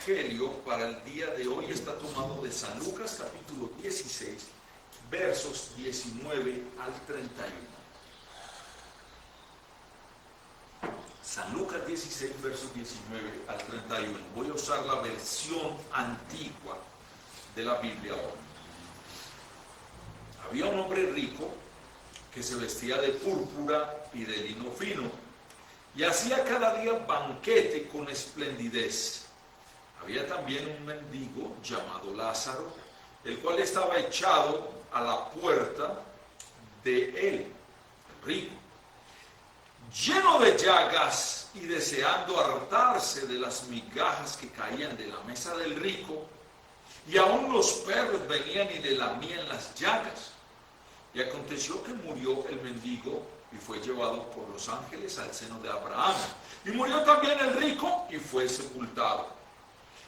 Evangelio para el día de hoy está tomado de San Lucas capítulo 16, versos 19 al 31. San Lucas 16, versos 19 al 31. Voy a usar la versión antigua de la Biblia hoy. Había un hombre rico que se vestía de púrpura y de lino fino y hacía cada día banquete con esplendidez. Había también un mendigo llamado Lázaro, el cual estaba echado a la puerta de él, el rico, lleno de llagas y deseando hartarse de las migajas que caían de la mesa del rico, y aún los perros venían y le lamían las llagas. Y aconteció que murió el mendigo y fue llevado por los ángeles al seno de Abraham. Y murió también el rico y fue sepultado.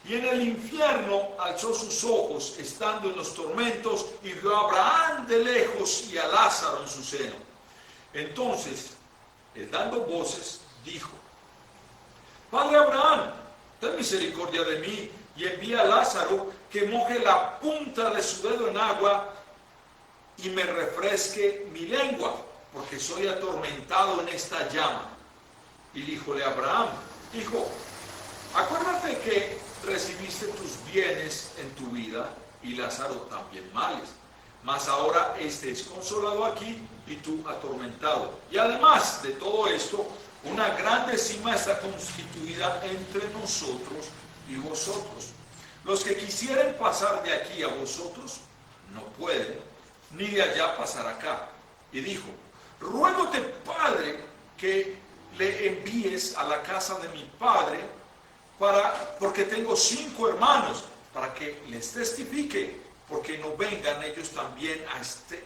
Y en el infierno alzó sus ojos, estando en los tormentos, y vio a Abraham de lejos y a Lázaro en su seno. Entonces, él dando voces, dijo: Padre Abraham, ten misericordia de mí, y envía a Lázaro que moje la punta de su dedo en agua y me refresque mi lengua, porque soy atormentado en esta llama. Y díjole a Abraham: Hijo, acuérdate que recibiste tus bienes en tu vida y Lázaro también males, mas ahora este es consolado aquí y tú atormentado. Y además de todo esto, una grande cima está constituida entre nosotros y vosotros. Los que quisieren pasar de aquí a vosotros no pueden, ni de allá pasar acá. Y dijo: Ruégote, Padre, que le envíes a la casa de mi padre, porque tengo 5 hermanos, para que les testifique, porque no vengan ellos también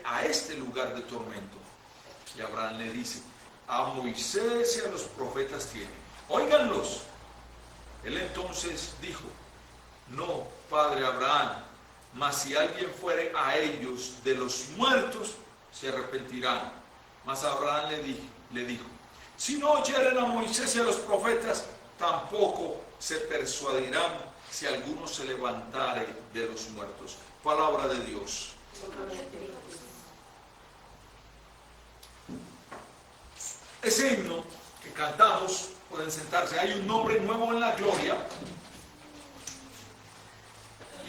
a este lugar de tormento. Y Abraham le dice: a Moisés y a los profetas tienen, óiganlos. Él entonces dijo: no, padre Abraham, mas si alguien fuere a ellos de los muertos, se arrepentirán. Mas Abraham le dijo: si no oyeren a Moisés y a los profetas, tampoco se persuadirán si alguno se levantare de los muertos. Palabra de Dios. Ese himno que cantamos, pueden sentarse, hay un nombre nuevo en la gloria.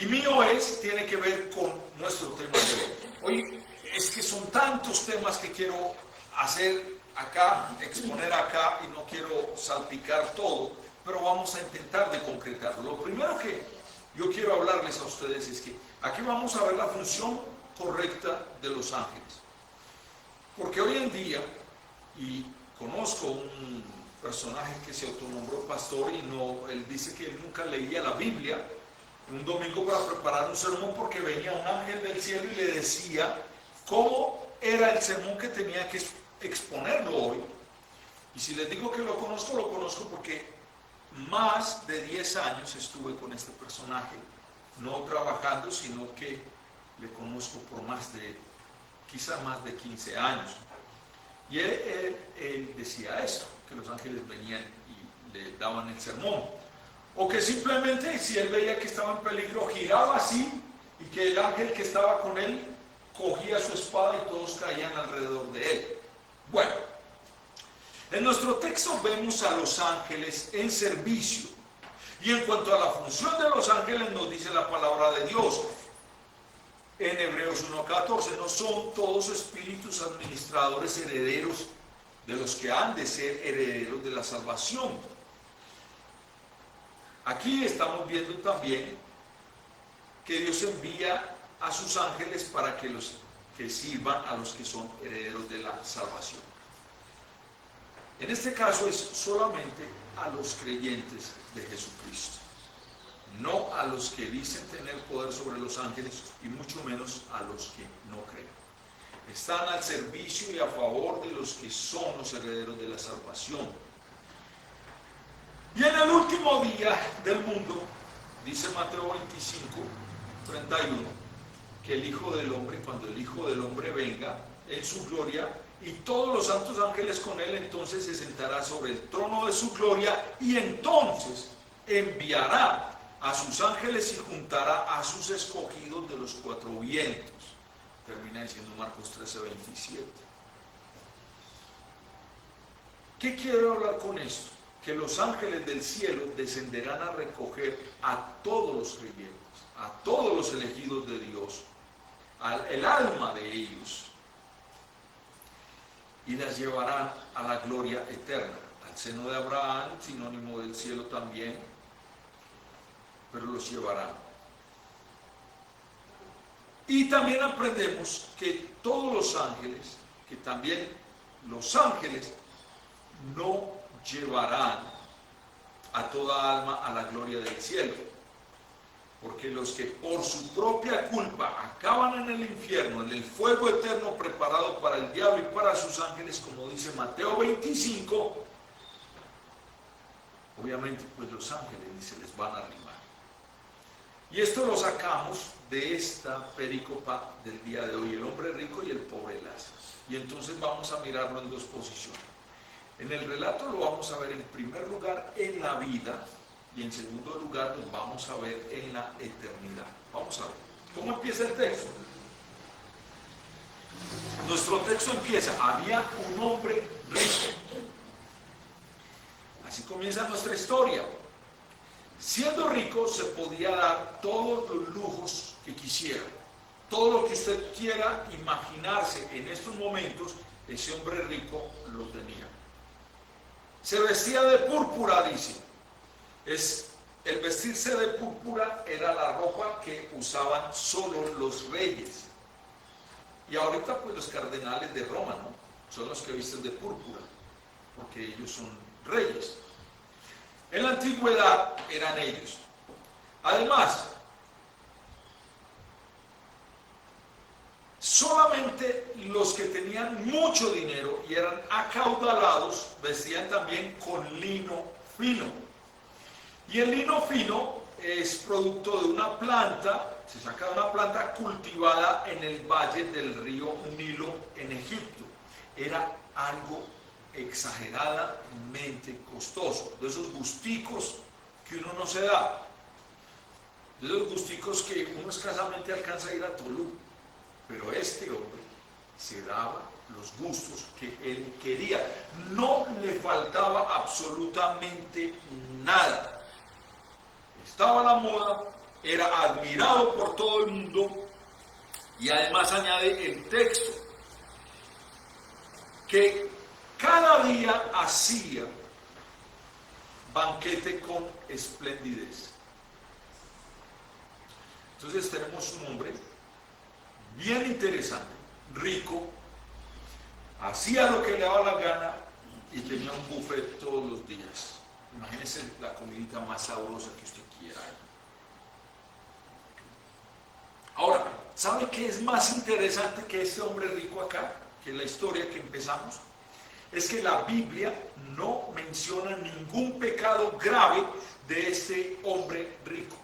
Y mío tiene que ver con nuestro tema de hoy. Hoy es que son tantos temas que quiero hacer acá, exponer acá, y no quiero salpicar todo, pero vamos a intentar de concretarlo. Lo primero que yo quiero hablarles a ustedes es que aquí vamos a ver la función correcta de los ángeles. Porque hoy en día, y conozco un personaje que se autonombró pastor y él dice que él nunca leía la Biblia, un domingo para preparar un sermón, porque venía un ángel del cielo y le decía cómo era el sermón que tenía que exponerlo hoy. Y si les digo que lo conozco porque más de 10 años estuve con este personaje, no trabajando, sino que le conozco por quizá más de 15 años. Y él decía esto, que los ángeles venían y le daban el sermón. O que simplemente, si él veía que estaba en peligro, giraba así, y que el ángel que estaba con él cogía su espada y todos caían alrededor de él. Bueno, en nuestro texto vemos a los ángeles en servicio. Y en cuanto a la función de los ángeles, nos dice la palabra de Dios. En Hebreos 1:14, no son todos espíritus administradores herederos de los que han de ser herederos de la salvación. Aquí estamos viendo también que Dios envía a sus ángeles para que sirvan a los que son herederos de la salvación. En este caso es solamente a los creyentes de Jesucristo, no a los que dicen tener poder sobre los ángeles, y mucho menos a los que no creen. Están al servicio y a favor de los que son los herederos de la salvación. Y en el último día del mundo, dice Mateo 25:31, que el Hijo del Hombre, cuando el Hijo del Hombre venga en su gloria, y todos los santos ángeles con él, entonces se sentará sobre el trono de su gloria, y entonces enviará a sus ángeles y juntará a sus escogidos de los cuatro vientos. Termina diciendo Marcos 13:27. ¿Qué quiero hablar con esto? Que los ángeles del cielo descenderán a recoger a todos los creyentes, a todos los elegidos de Dios, el alma de ellos, y las llevarán a la gloria eterna, al seno de Abraham, sinónimo del cielo también, pero los llevarán. Y también aprendemos que todos los ángeles, que también los ángeles no llevarán a toda alma a la gloria del cielo, porque los que por su propia culpa acaban en el infierno, en el fuego eterno preparado para el diablo y para sus ángeles, como dice Mateo 25, obviamente pues los ángeles ni se les van a arrimar. Y esto lo sacamos de esta perícopa del día de hoy, el hombre rico y el pobre Lázaro. Y entonces vamos a mirarlo en dos posiciones. En el relato lo vamos a ver en primer lugar en la vida y en segundo lugar lo vamos a ver en la eternidad. Vamos a ver. ¿Cómo empieza el texto? Nuestro texto empieza, había un hombre rico. Así comienza nuestra historia. Siendo rico se podía dar todos los lujos que quisiera. Todo lo que usted quiera imaginarse en estos momentos, ese hombre rico lo tenía. Se vestía de púrpura, dice. El vestirse de púrpura era la ropa que usaban solo los reyes. Y ahorita pues los cardenales de Roma, ¿no? Son los que visten de púrpura, porque ellos son reyes. En la antigüedad eran ellos. Además, solamente los que tenían mucho dinero y eran acaudalados vestían también con lino fino. Y el lino fino es producto de una planta, se saca de una planta cultivada en el valle del río Nilo en Egipto. Era algo exageradamente costoso, de esos gusticos que uno no se da, de esos gusticos que uno escasamente alcanza a ir a Tolú, pero este hombre se daba los gustos que él quería, no le faltaba absolutamente nada, estaba a la moda, era admirado por todo el mundo, y además añade el texto que cada día hacía banquete con esplendidez. Entonces tenemos un hombre bien interesante, rico, hacía lo que le daba la gana y tenía un buffet todos los días. Imagínense la comidita más sabrosa que usted quiera. Ahora, ¿sabe qué es más interesante que este hombre rico acá? Que la historia que empezamos. Es que la Biblia no menciona ningún pecado grave de este hombre rico.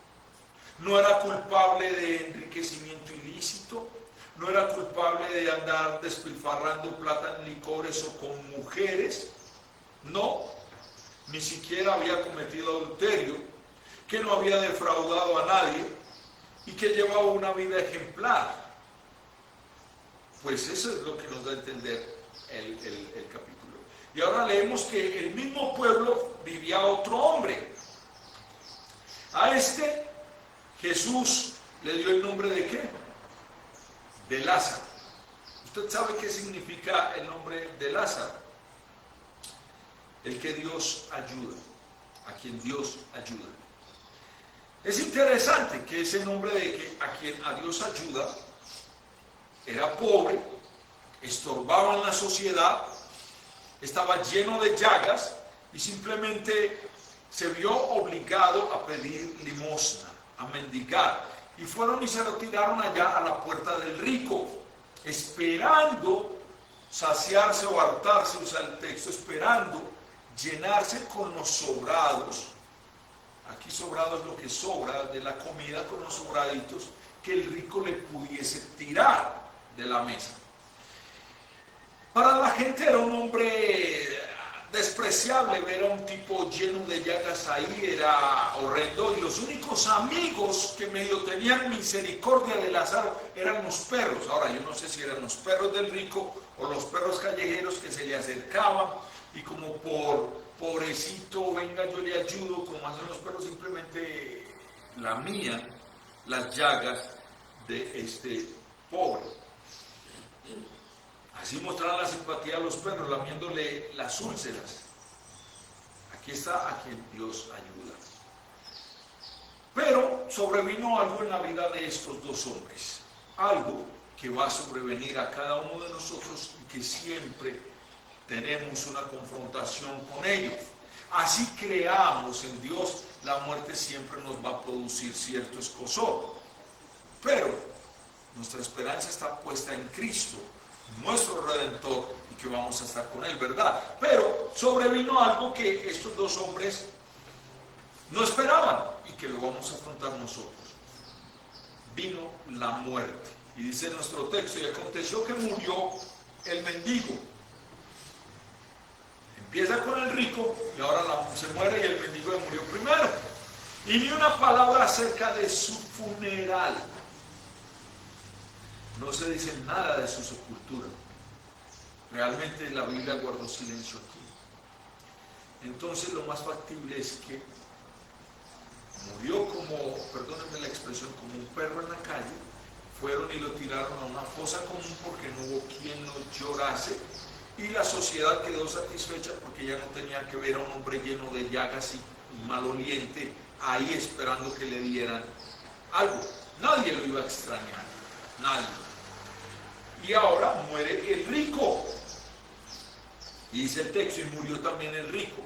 No era culpable de enriquecimiento ilícito, no era culpable de andar despilfarrando plata en licores o con mujeres, no, ni siquiera había cometido adulterio, que no había defraudado a nadie y que llevaba una vida ejemplar. Pues eso es lo que nos da a entender el capítulo. Y ahora leemos que el mismo pueblo vivía otro hombre. A este Jesús le dio el nombre de ¿qué? De Lázaro. ¿Usted sabe qué significa el nombre de Lázaro? El que Dios ayuda, a quien Dios ayuda. Es interesante que ese nombre de que a quien a Dios ayuda era pobre, estorbaba en la sociedad, estaba lleno de llagas y simplemente se vio obligado a pedir limosna, a mendigar. Y fueron y se retiraron allá a la puerta del rico, esperando saciarse o hartarse, usa el texto, esperando llenarse con los sobrados. Aquí sobrado es lo que sobra de la comida, con los sobraditos que el rico le pudiese tirar de la mesa. Para la gente era un hombre despreciable ver a un tipo lleno de llagas ahí, era horrendo, y los únicos amigos que medio tenían misericordia de Lázaro eran los perros. Ahora, yo no sé si eran los perros del rico o los perros callejeros que se le acercaban y como por pobrecito, venga, yo le ayudo, como hacen los perros, simplemente lamían las llagas de este pobre. Así mostraban la simpatía a los perros, lamiéndole las úlceras. Aquí está a quien Dios ayuda. Pero sobrevino algo en la vida de estos dos hombres. Algo que va a sobrevenir a cada uno de nosotros y que siempre tenemos una confrontación con ellos. Así creamos en Dios, la muerte siempre nos va a producir cierto escozor. Pero nuestra esperanza está puesta en Cristo, nuestro Redentor, y que vamos a estar con Él, ¿verdad? Pero sobrevino algo que estos dos hombres no esperaban y que lo vamos a afrontar nosotros. Vino la muerte. Y dice nuestro texto, y aconteció que murió el mendigo. Empieza con el rico y ahora se muere y el mendigo murió primero. Y ni una palabra acerca de su funeral. No se dice nada de su sepultura. Realmente la Biblia guardó silencio aquí. Entonces lo más factible es que murió como, perdónenme la expresión, como un perro en la calle. Fueron y lo tiraron a una fosa común porque no hubo quien lo llorase. Y la sociedad quedó satisfecha porque ya no tenía que ver a un hombre lleno de llagas y maloliente ahí esperando que le dieran algo. Nadie lo iba a extrañar. Nadie. Y ahora muere el rico. Y dice el texto, y murió también el rico.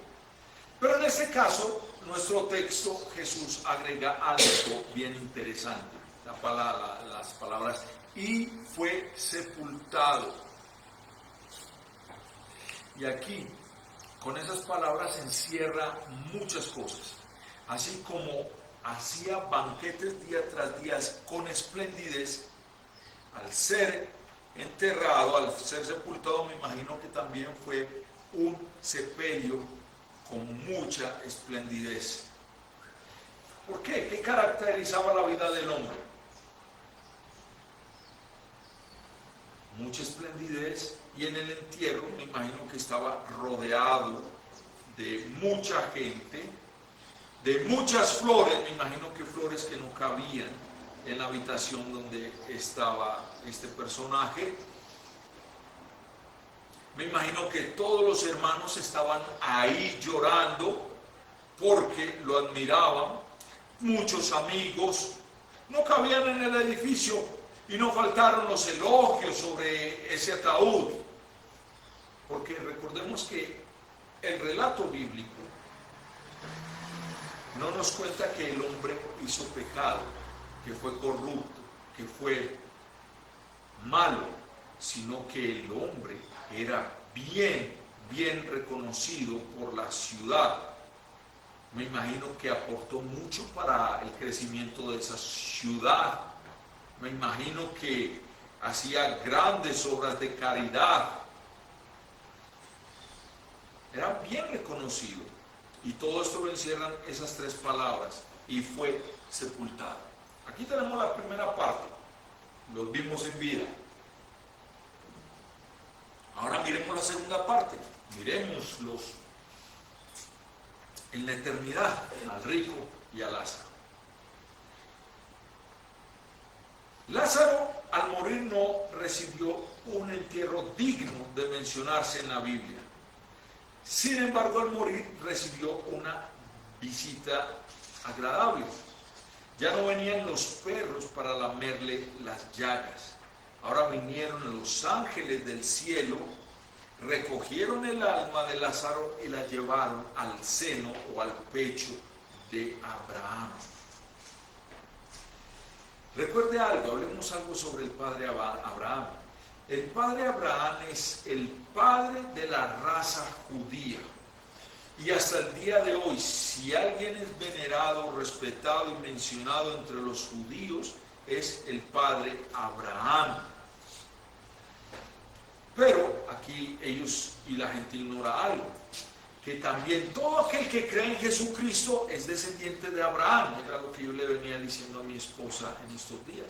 Pero en este caso, nuestro texto, Jesús agrega algo bien interesante. Las palabras, y fue sepultado. Y aquí, con esas palabras, encierra muchas cosas. Así como hacía banquetes día tras día con esplendidez, al ser enterrado, al ser sepultado, me imagino que también fue un sepelio con mucha esplendidez. ¿Por qué? ¿Qué caracterizaba la vida del hombre? Mucha esplendidez, y en el entierro me imagino que estaba rodeado de mucha gente, de muchas flores, me imagino que flores que no cabían en la habitación donde estaba este personaje. Me imagino que todos los hermanos estaban ahí llorando porque lo admiraban, muchos amigos, no cabían en el edificio. Y no faltaron los elogios sobre ese ataúd, porque recordemos que el relato bíblico no nos cuenta que el hombre hizo pecado, que fue corrupto, que fue malo, sino que el hombre era bien reconocido por la ciudad. Me imagino que aportó mucho para el crecimiento de esa ciudad. Me imagino que hacía grandes obras de caridad. Era bien reconocido. Y todo esto lo encierran esas tres palabras. Y fue sepultado. Aquí tenemos la primera parte. Los vimos en vida. Ahora miremos la segunda parte. Miremoslos en la eternidad, al rico y a Lázaro. Lázaro, al morir, no recibió un entierro digno de mencionarse en la Biblia. Sin embargo, al morir recibió una visita agradable. Ya no venían los perros para lamerle las llagas. Ahora vinieron los ángeles del cielo, recogieron el alma de Lázaro y la llevaron al seno o al pecho de Abraham. Recuerde algo, hablemos algo sobre el padre Abraham. El padre Abraham es el padre de la raza judía. Y hasta el día de hoy, si alguien es venerado, respetado y mencionado entre los judíos, es el padre Abraham. Pero aquí ellos y la gente ignora algo. que también todo aquel que cree en Jesucristo es descendiente de Abraham. Era lo que yo le venía diciendo a mi esposa en estos días,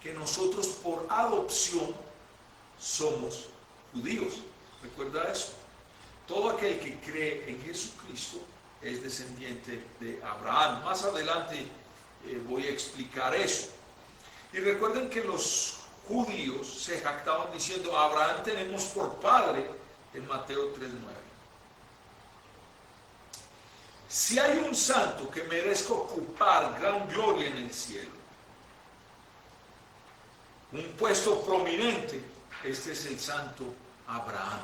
que nosotros por adopción somos judíos. ¿Recuerda eso? Todo aquel que cree en Jesucristo es descendiente de Abraham. Más adelante voy a explicar eso. Y recuerden que los judíos se jactaban diciendo: Abraham tenemos por padre, en Mateo 3:9. Si hay un santo que merezca ocupar gran gloria en el cielo, un puesto prominente, este es el santo Abraham.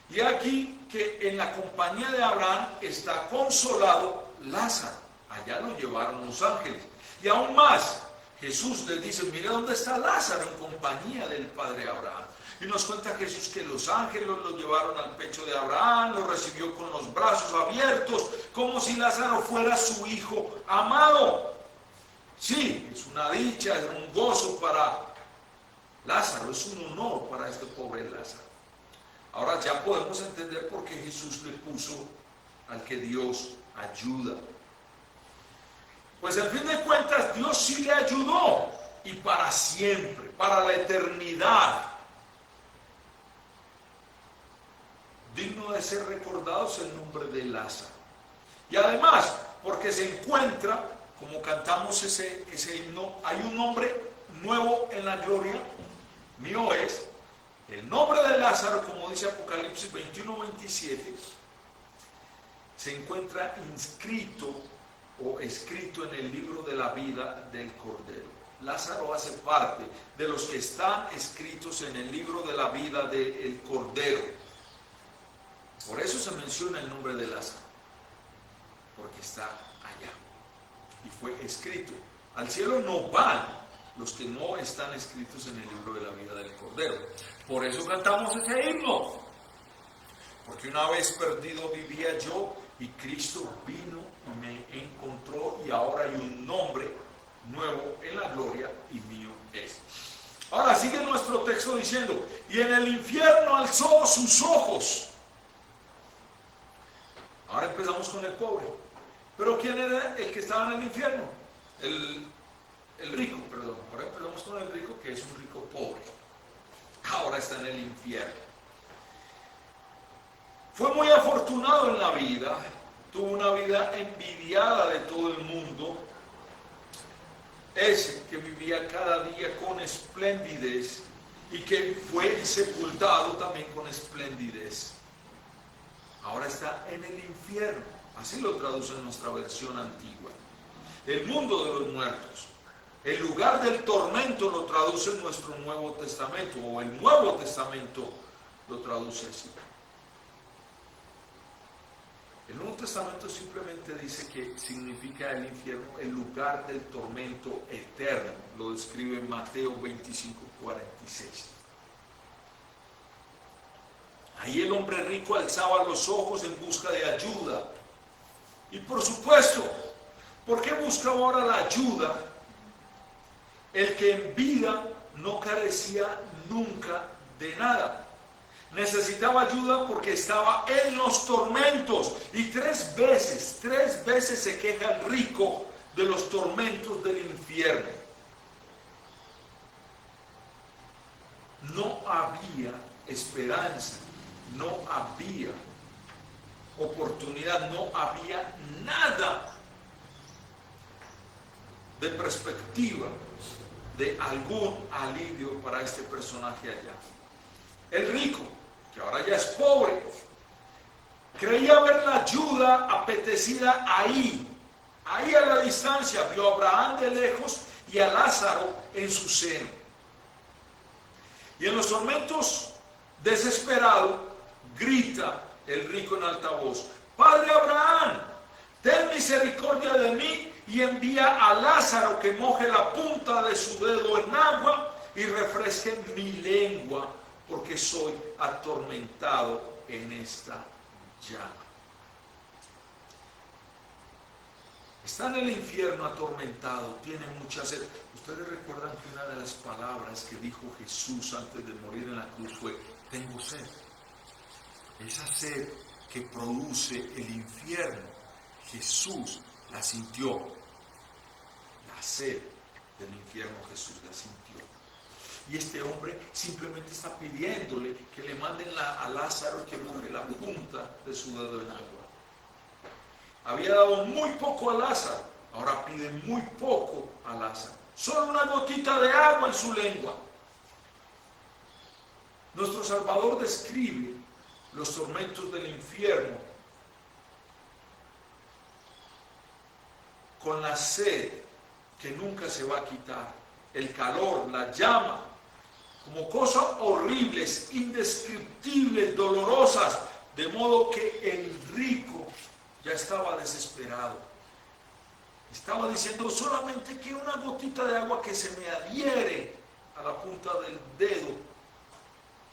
Y aquí que en la compañía de Abraham está consolado Lázaro. Allá lo llevaron los ángeles. Y aún más, Jesús les dice: mire dónde está Lázaro, en compañía del padre Abraham. Y nos cuenta Jesús que los ángeles lo llevaron al pecho de Abraham, lo recibió con los brazos abiertos, como si Lázaro fuera su hijo amado. Sí, es una dicha, es un gozo para Lázaro, es un honor para este pobre Lázaro. Ahora ya podemos entender por qué Jesús le puso al que Dios ayuda. Pues al fin de cuentas Dios sí le ayudó, y para siempre, para la eternidad. Digno de ser recordado es el nombre de Lázaro. Y además, porque se encuentra, como cantamos ese himno, hay un nombre nuevo en la gloria, mío es, el nombre de Lázaro, como dice Apocalipsis 21:27, se encuentra inscrito o escrito en el libro de la vida del Cordero. Lázaro hace parte de los que están escritos en el libro de la vida del Cordero. Por eso se menciona el nombre de Lázaro, porque está allá y fue escrito. Al cielo no van los que no están escritos en el libro de la vida del Cordero. Por eso cantamos ese himno, porque una vez perdido vivía yo, y Cristo vino y me encontró, y ahora hay un nombre nuevo en la gloria, y mío es. Ahora sigue nuestro texto diciendo: y en el infierno alzó sus ojos. Ahora empezamos con el pobre. Pero ¿quién era el que estaba en el infierno? El rico, perdón. Ahora empezamos con el rico, que es un rico pobre. Ahora está en el infierno. Fue muy afortunado en la vida, tuvo una vida envidiada de todo el mundo. Ese que vivía cada día con esplendidez y que fue sepultado también con esplendidez. Ahora está en el infierno. Así lo traduce en nuestra versión antigua. El mundo de los muertos. El lugar del tormento lo traduce en nuestro Nuevo Testamento, o el Nuevo Testamento lo traduce así. El Nuevo Testamento simplemente dice que significa el infierno, el lugar del tormento eterno. Lo describe en Mateo 25:46. Ahí el hombre rico alzaba los ojos en busca de ayuda. Y por supuesto, ¿por qué busca ahora la ayuda? El que en vida no carecía nunca de nada. Necesitaba ayuda porque estaba en los tormentos. Y tres veces se queja el rico de los tormentos del infierno. No había esperanza, no había oportunidad, no había nada de perspectiva de algún alivio para este personaje allá. El rico, que ahora ya es pobre, creía ver la ayuda apetecida ahí a la distancia. Vio a Abraham de lejos y a Lázaro en su seno. Y en los tormentos, desesperado, grita el rico en alta voz: Padre Abraham, ten misericordia de mí y envía a Lázaro que moje la punta de su dedo en agua y refresque mi lengua, porque soy atormentado en esta llama. Está en el infierno atormentado, tiene mucha sed. Ustedes recuerdan que una de las palabras que dijo Jesús antes de morir en la cruz fue: tengo sed. Esa sed que produce el infierno. Jesús la sintió. La sed del infierno Jesús la sintió. Y este hombre simplemente está pidiéndole que le manden a Lázaro que moje la punta de su dedo en agua. Había dado muy poco a Lázaro, ahora pide muy poco a Lázaro. Solo una gotita de agua en su lengua. Nuestro Salvador describe los tormentos del infierno con la sed que nunca se va a quitar, el calor, la llama, como cosas horribles, indescriptibles, dolorosas, de modo que el rico ya estaba desesperado. Estaba diciendo solamente que una gotita de agua que se me adhiere a la punta del dedo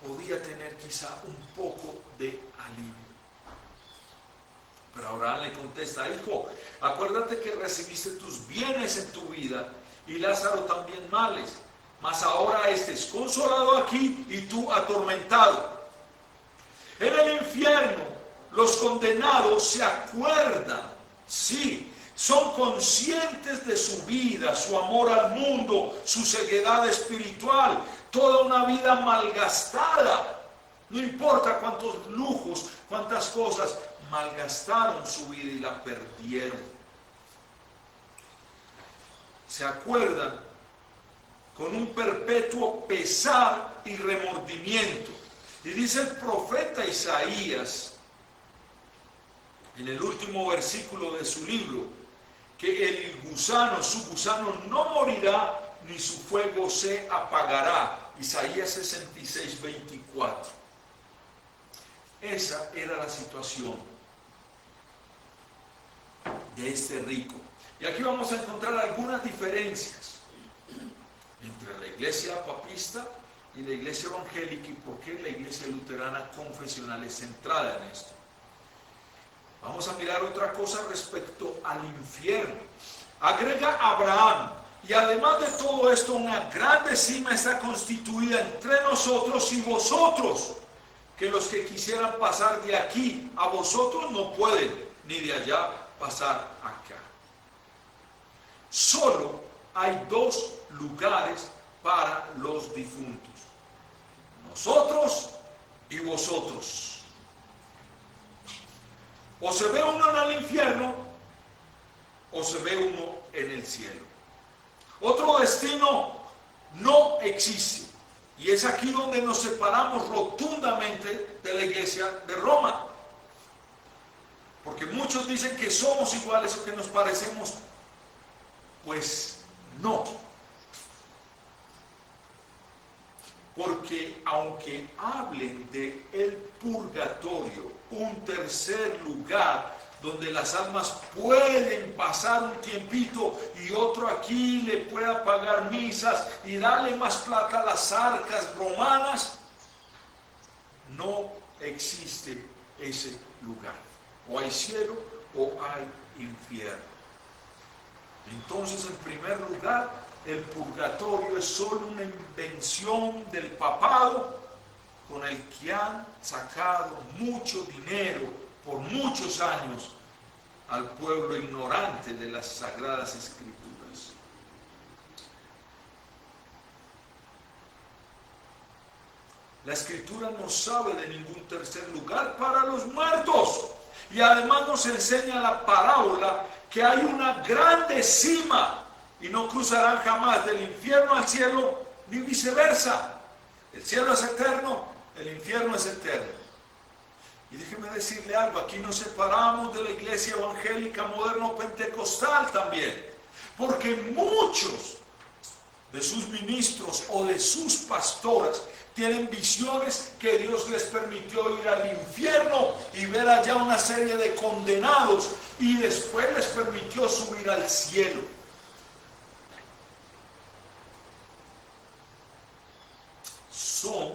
podía tener quizá un poco de alivio. Pero Abraham le contesta: hijo, acuérdate que recibiste tus bienes en tu vida y Lázaro también males, mas ahora estés consolado aquí y tú atormentado. En el infierno los condenados se acuerdan, sí, son conscientes de su vida, su amor al mundo, su ceguedad espiritual, toda una vida malgastada. No importa cuántos lujos, cuántas cosas, malgastaron su vida y la perdieron. Se acuerdan con un perpetuo pesar y remordimiento. Y dice el profeta Isaías, en el último versículo de su libro, que el gusano, su gusano no morirá, ni su fuego se apagará. Isaías 66, 24. Esa era la situación de este rico. Y aquí vamos a encontrar algunas diferencias entre la iglesia papista y la iglesia evangélica, y por qué la iglesia luterana confesional es centrada en esto. Vamos a mirar otra cosa respecto al infierno. Agrega Abraham: y además de todo esto, una grande cima está constituida entre nosotros y vosotros, que los que quisieran pasar de aquí a vosotros no pueden, ni de allá pasar acá. Solo hay dos lugares para los difuntos: nosotros y vosotros. O se ve uno en el infierno, o se ve uno en el cielo. Otro destino no existe. Y es aquí donde nos separamos rotundamente de la iglesia de Roma. Porque muchos dicen que somos iguales o que nos parecemos. Pues no. Porque aunque hablen de el purgatorio, un tercer lugar donde las almas pueden pasar un tiempito y otro aquí le pueda pagar misas y darle más plata a las arcas romanas, no existe ese lugar. O hay cielo o hay infierno. Entonces, en primer lugar, el purgatorio es solo una invención del papado con el que han sacado mucho dinero por muchos años al pueblo ignorante de las Sagradas Escrituras. La Escritura no sabe de ningún tercer lugar para los muertos. Y además nos enseña la parábola que hay una grande cima y no cruzarán jamás del infierno al cielo, ni viceversa. El cielo es eterno, el infierno es eterno. Y déjeme decirle algo, aquí nos separamos de la iglesia evangélica moderno pentecostal también, porque muchos de sus ministros o de sus pastoras tienen visiones que Dios les permitió ir al infierno y ver allá una serie de condenados y después les permitió subir al cielo. Son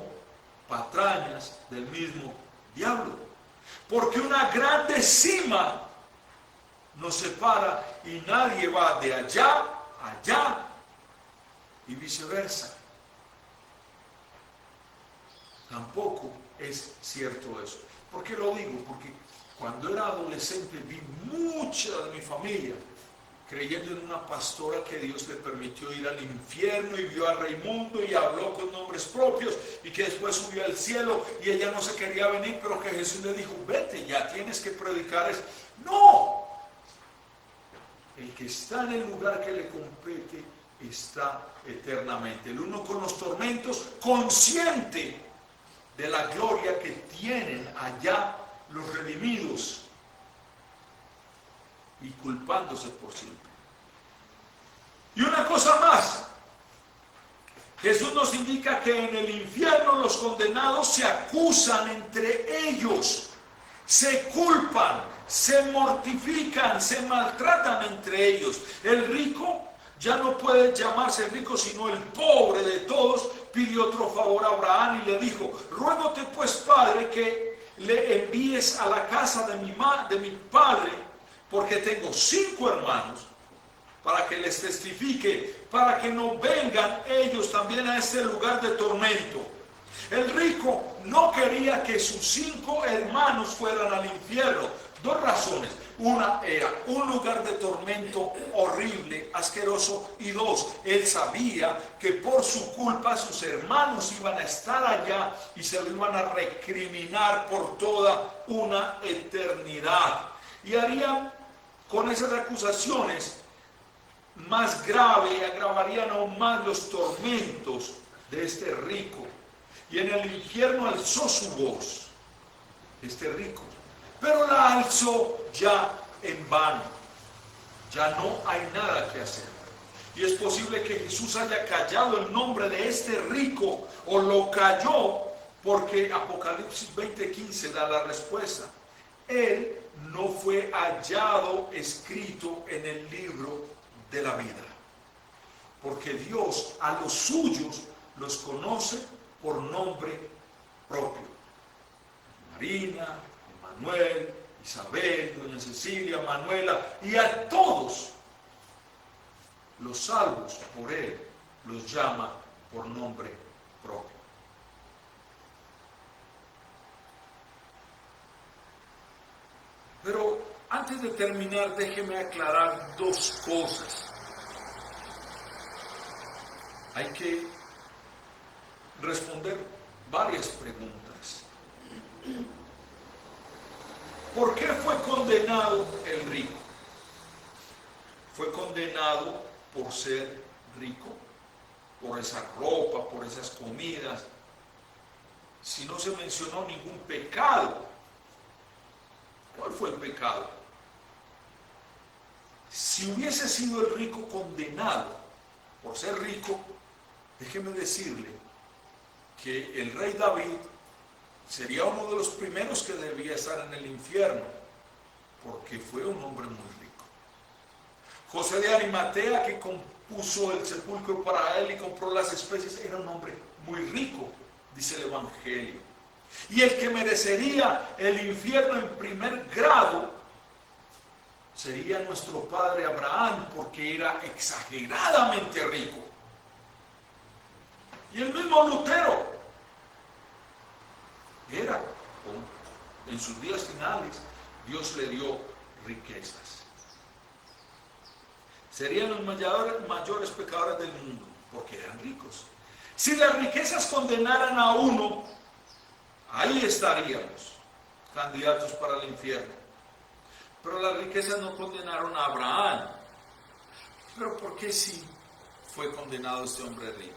patrañas del mismo diablo, porque una grande cima nos separa y nadie va de allá a allá y viceversa. Tampoco es cierto eso. ¿Por qué lo digo? Porque Cuando era adolescente vi mucha de mi familia creyendo en una pastora que Dios le permitió ir al infierno y vio a Raimundo y habló con nombres propios y que después subió al cielo y ella no se quería venir, pero que Jesús le dijo, vete, ya tienes que predicar eso. ¡No! El que está en el lugar que le compete está eternamente. El uno con los tormentos, consciente de la gloria que tienen allá los redimidos y culpándose por siempre. Y una cosa más, Jesús nos indica que en el infierno los condenados se acusan entre ellos, se culpan, se mortifican, se maltratan entre ellos. El rico ya no puede llamarse rico, sino el pobre de todos, pidió otro favor a Abraham y le dijo, ruégote pues, Padre, que le envíes a la casa de mi padre, porque tengo 5 hermanos, para que les testifique, para que no vengan ellos también a este lugar de tormento. El rico no quería que sus 5 hermanos fueran al infierno. 2 razones. Una era un lugar de tormento horrible, asqueroso, y 2, él sabía que por su culpa sus hermanos iban a estar allá y se lo iban a recriminar por toda una eternidad. Y harían con esas acusaciones más grave y agravarían aún más los tormentos de este rico. Y en el infierno alzó su voz, este rico, pero la alzó ya en vano. Ya no hay nada que hacer. Y es posible que Jesús haya callado el nombre de este rico, o lo calló porque Apocalipsis 20:15 da la respuesta. Él no fue hallado escrito en el libro de la vida, porque Dios a los suyos los conoce por nombre propio. Marina, Manuel, Isabel, doña Cecilia, Manuela, y a todos los salvos por él los llama por nombre propio. Pero antes de terminar, déjeme aclarar 2 cosas. Hay que responder varias preguntas. ¿Por qué fue condenado el rico? ¿Fue condenado por ser rico? ¿Por esa ropa, por esas comidas? Si no se mencionó ningún pecado, ¿cuál fue el pecado? Si hubiese sido el rico condenado por ser rico, déjeme decirle que el rey David sería uno de los primeros que debía estar en el infierno, porque fue un hombre muy rico. José de Arimatea, que compuso el sepulcro para él y compró las especies, era un hombre muy rico, dice el Evangelio. Y el que merecería el infierno en primer grado sería nuestro padre Abraham, porque era exageradamente rico. Y el mismo Lutero era, en sus días finales, Dios le dio riquezas. Serían los mayores pecadores del mundo, porque eran ricos. Si las riquezas condenaran a uno, ahí estaríamos, candidatos para el infierno. Pero las riquezas no condenaron a Abraham. ¿Pero por qué sí fue condenado este hombre rico?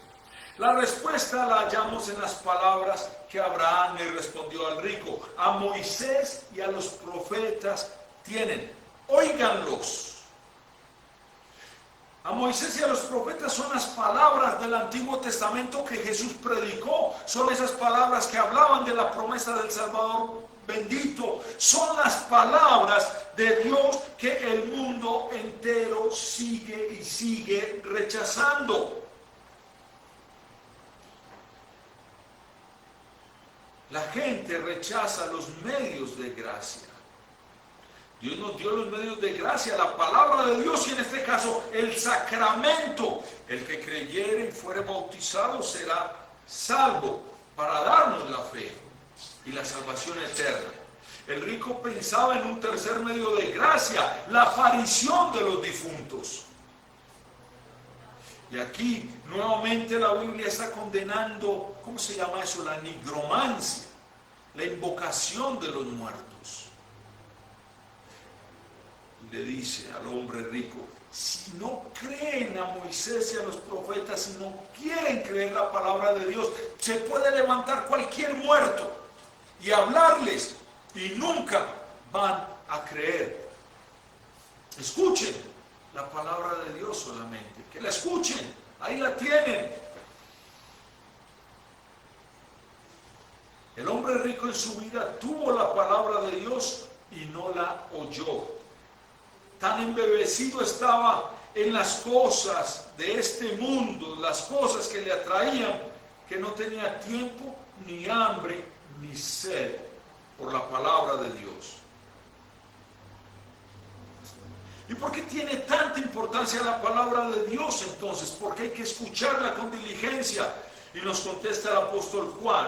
La respuesta la hallamos en las palabras que Abraham le respondió al rico. A Moisés y a los profetas tienen, óiganlos. A Moisés y a los profetas son las palabras del Antiguo Testamento que Jesús predicó. Son esas palabras que hablaban de la promesa del Salvador bendito. Son las palabras de Dios que el mundo entero sigue y sigue rechazando. La gente rechaza los medios de gracia. Dios nos dio los medios de gracia, la palabra de Dios y en este caso el sacramento. El que creyere y fuere bautizado será salvo para darnos la fe y la salvación eterna. El rico pensaba en un tercer medio de gracia, la aparición de los difuntos. Y aquí nuevamente la Biblia está condenando, ¿cómo se llama eso? La nigromancia, la invocación de los muertos. Y le dice al hombre rico, si no creen a Moisés y a los profetas, si no quieren creer la palabra de Dios, se puede levantar cualquier muerto y hablarles y nunca van a creer. Escuchen la palabra de Dios solamente, que la escuchen, ahí la tienen. El hombre rico en su vida tuvo la palabra de Dios y no la oyó. Tan embebecido estaba en las cosas de este mundo, las cosas que le atraían, que no tenía tiempo, ni hambre, ni sed por la palabra de Dios. ¿Y por qué tiene tanta importancia la palabra de Dios entonces? Porque hay que escucharla con diligencia. Y nos contesta el apóstol Juan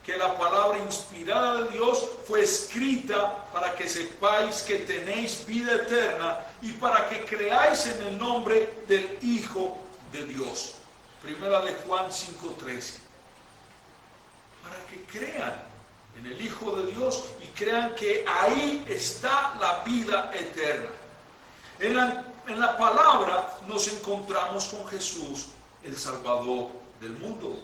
que la palabra inspirada de Dios fue escrita para que sepáis que tenéis vida eterna y para que creáis en el nombre del Hijo de Dios. Primera de Juan 5:13. Para que crean en el Hijo de Dios y crean que ahí está la vida eterna. En la palabra nos encontramos con Jesús, el Salvador del mundo,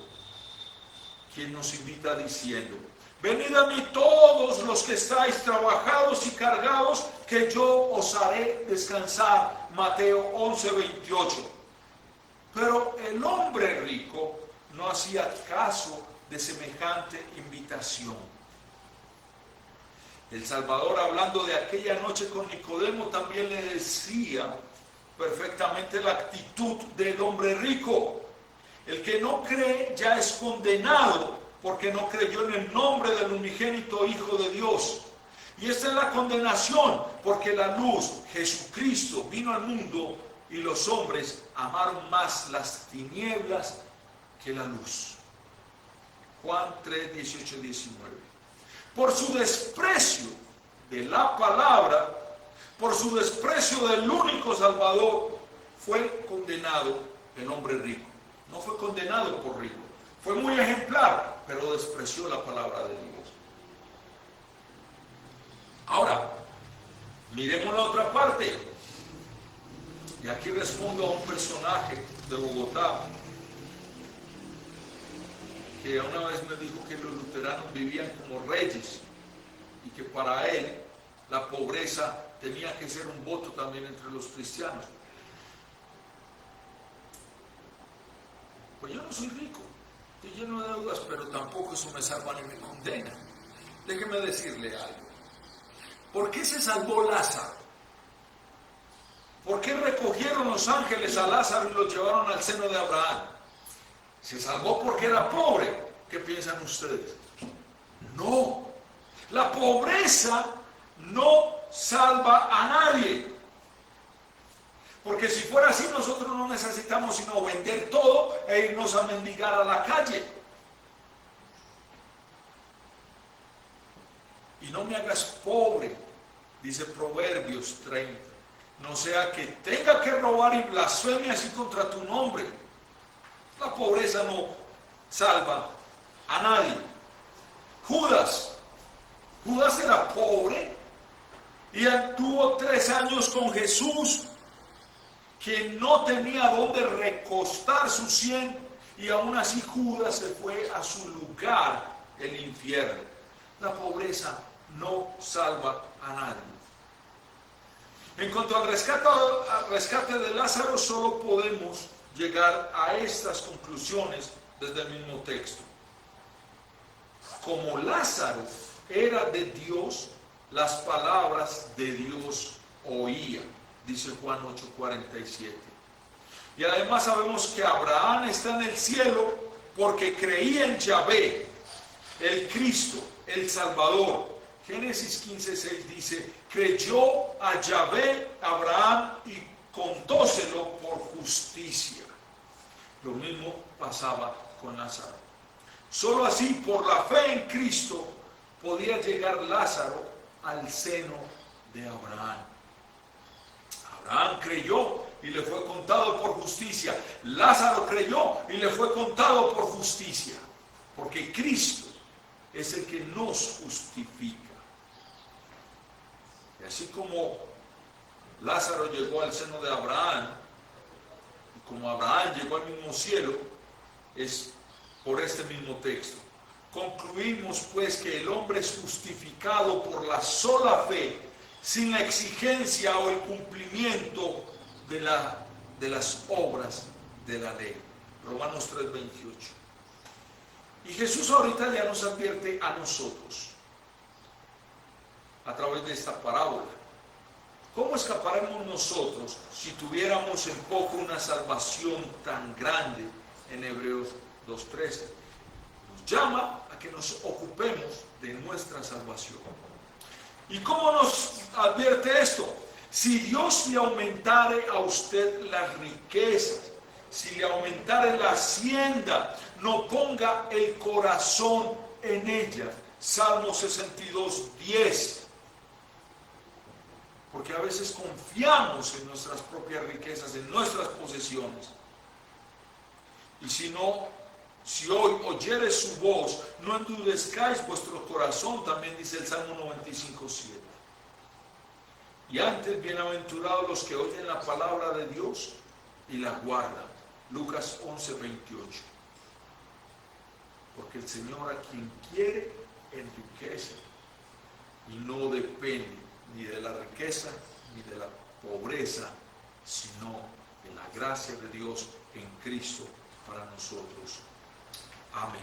quien nos invita diciendo, venid a mí todos los que estáis trabajados y cargados, que yo os haré descansar. Mateo 11:28. Pero el hombre rico no hacía caso de semejante invitación. El Salvador, hablando de aquella noche con Nicodemo, también le decía perfectamente la actitud del hombre rico. El que no cree ya es condenado porque no creyó en el nombre del unigénito Hijo de Dios. Y esta es la condenación, porque la luz, Jesucristo, vino al mundo y los hombres amaron más las tinieblas que la luz. Juan 3, 18, 19. Por su desprecio de la palabra, por su desprecio del único Salvador, fue condenado el hombre rico. No fue condenado por rico, fue muy ejemplar, pero despreció la palabra de Dios. Ahora, miremos la otra parte. Y aquí respondo a un personaje de Bogotá que una vez me dijo que los luteranos vivían como reyes y que para él la pobreza tenía que ser un voto también entre los cristianos. Pues yo no soy rico, estoy lleno de deudas, pero tampoco eso me salva ni me condena. Déjeme decirle algo. ¿Por qué se salvó Lázaro? ¿Por qué recogieron los ángeles a Lázaro y lo llevaron al seno de Abraham? ¿Se salvó porque era pobre? ¿Qué piensan ustedes? No. La pobreza no salva a nadie. Porque si fuera así, nosotros no necesitamos sino vender todo e irnos a mendigar a la calle. Y no me hagas pobre, dice Proverbios 30. No sea que tenga que robar y blasfeme así contra tu nombre. La pobreza no salva a nadie. Judas era pobre y tuvo 3 años con Jesús, que no tenía dónde recostar su sien, y aún así Judas se fue a su lugar, el infierno. La pobreza no salva a nadie. En cuanto al rescate de Lázaro, solo podemos llegar a estas conclusiones desde el mismo texto. Como Lázaro era de Dios, las palabras de Dios oía, dice Juan 8:47. Y además sabemos que Abraham está en el cielo porque creía en Yahvé, el Cristo, el Salvador. Génesis 15:6 dice, creyó a Yahvé Abraham y contóselo por justicia. Lo mismo pasaba con Lázaro. Solo así, por la fe en Cristo, podía llegar Lázaro al seno de Abraham. Abraham creyó y le fue contado por justicia. Lázaro creyó y le fue contado por justicia. Porque Cristo es el que nos justifica. Y así como Lázaro llegó al seno de Abraham, y como Abraham llegó al mismo cielo, es por este mismo texto. Concluimos pues que el hombre es justificado por la sola fe, sin la exigencia o el cumplimiento de las obras de la ley. Romanos 3:28. Y Jesús ahorita ya nos advierte a nosotros, a través de esta parábola. ¿Cómo escaparemos nosotros si tuviéramos en poco una salvación tan grande? En Hebreos 2:13 nos llama a que nos ocupemos de nuestra salvación. ¿Y cómo nos advierte esto? Si Dios le aumentare a usted las riquezas, si le aumentare la hacienda, no ponga el corazón en ella. Salmo 62:10. Porque a veces confiamos en nuestras propias riquezas, en nuestras posesiones. Y si hoy oyere su voz, no endurezcáis vuestro corazón, también dice el Salmo 95:7. Y antes, bienaventurados los que oyen la palabra de Dios y la guardan. Lucas 11:28. Porque el Señor a quien quiere enriquece y no depende ni de la riqueza ni de la pobreza, sino de la gracia de Dios en Cristo para nosotros. Amén.